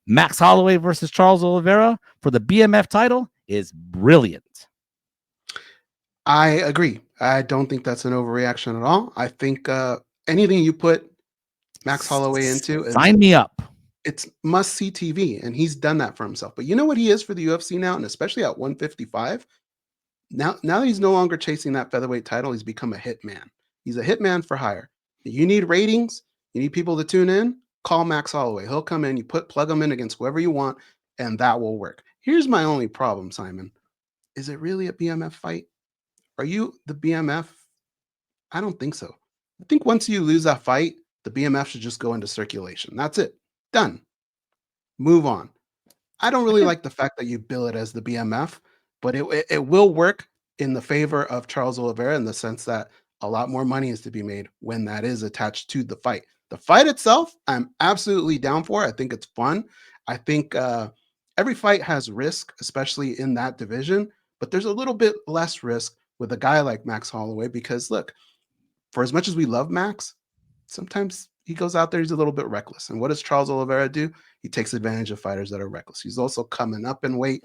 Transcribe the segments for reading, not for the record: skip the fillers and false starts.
Max Holloway versus Charles Oliveira for the BMF title is brilliant. I agree. I don't think that's an overreaction at all. I think anything you put Max Holloway into, sign me up. It's must-see TV, and he's done that for himself. But you know what he is for the UFC now, and especially at 155? Now that he's no longer chasing that featherweight title, he's become a hitman. He's a hitman for hire. You need ratings, you need people to tune in, call Max Holloway. He'll come in, you plug him in against whoever you want, and that will work. Here's my only problem, Simon. Is it really a BMF fight? Are you the BMF? I don't think so. I think once you lose that fight, the BMF should just go into circulation. That's it. Done. Move on. I don't really like the fact that you bill it as the BMF, but it will work in the favor of Charles Oliveira in the sense that a lot more money is to be made when that is attached to the fight. The fight itself, I'm absolutely down for. I think it's fun. I think every fight has risk, especially in that division, but there's a little bit less risk with a guy like Max Holloway because, look, for as much as we love Max, sometimes he goes out there, he's a little bit reckless. And what does Charles Oliveira do? He takes advantage of fighters that are reckless. He's also coming up in weight.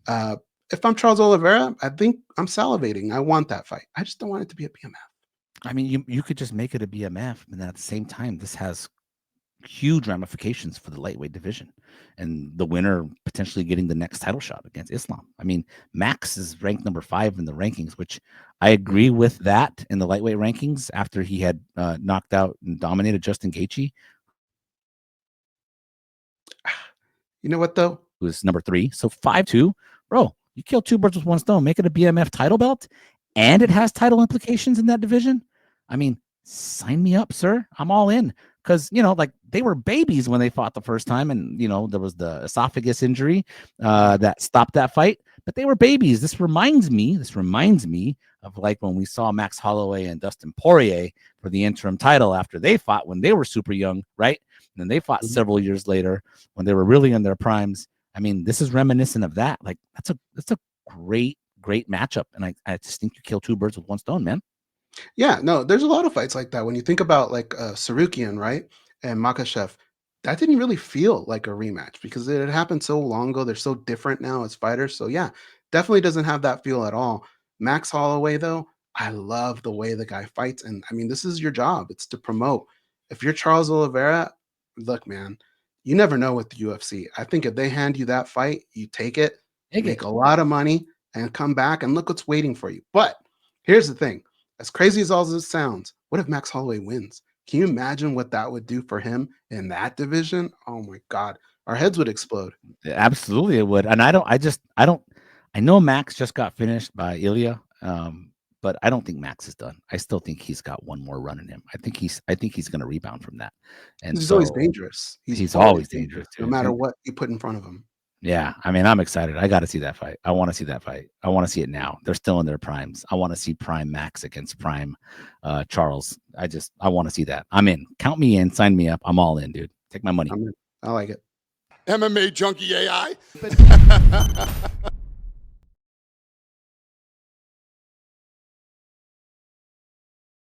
If I'm Charles Oliveira, I think I'm salivating. I want that fight. I just don't want it to be a BMF. I mean, you could just make it a BMF, and then at the same time, this has huge ramifications for the lightweight division and the winner potentially getting the next title shot against Islam. I mean, Max is ranked number 5 in the rankings, which I agree with that in the lightweight rankings after he had knocked out and dominated Justin Gaethje. You know what, though? Who is number 3. So 5-2. Bro, you kill 2 birds with 1 stone. Make it a BMF title belt, and it has title implications in that division. I mean, sign me up, sir. I'm all in. Because, like they were babies when they fought the first time. And, there was the esophagus injury that stopped that fight. But they were babies. This reminds me of like when we saw Max Holloway and Dustin Poirier for the interim title after they fought when they were super young, right? And then they fought several years later when they were really in their primes. I mean, this is reminiscent of that. Like, that's a great matchup. And I just think you kill 2 birds with 1 stone, man. Yeah, no, there's a lot of fights like that. When you think about like Sarukian, right, and Makhachev, that didn't really feel like a rematch because it had happened so long ago. They're so different now as fighters. So yeah, definitely doesn't have that feel at all. Max Holloway, though, I love the way the guy fights. And I mean, this is your job. It's to promote. If you're Charles Oliveira, look, man, you never know with the UFC. I think if they hand you that fight, you take it, make a lot of money, and come back and look what's waiting for you. But here's the thing. As crazy as all this sounds, what if Max Holloway wins? Can you imagine what that would do for him in that division? Oh my God, our heads would explode. Absolutely, it would. And I know Max just got finished by Ilya, but I don't think Max is done. I still think he's got one more run in him. I think he's going to rebound from that. And he's always dangerous. He's always dangerous, no matter what you put in front of him. Yeah, I mean, I'm excited. I got to see that fight. I want to see that fight. I want to see it now. They're still in their primes. I want to see prime Max against prime Charles. I want to see that. I'm in. Count me in. Sign me up. I'm all in, dude. Take my money. I like it. MMA Junkie AI.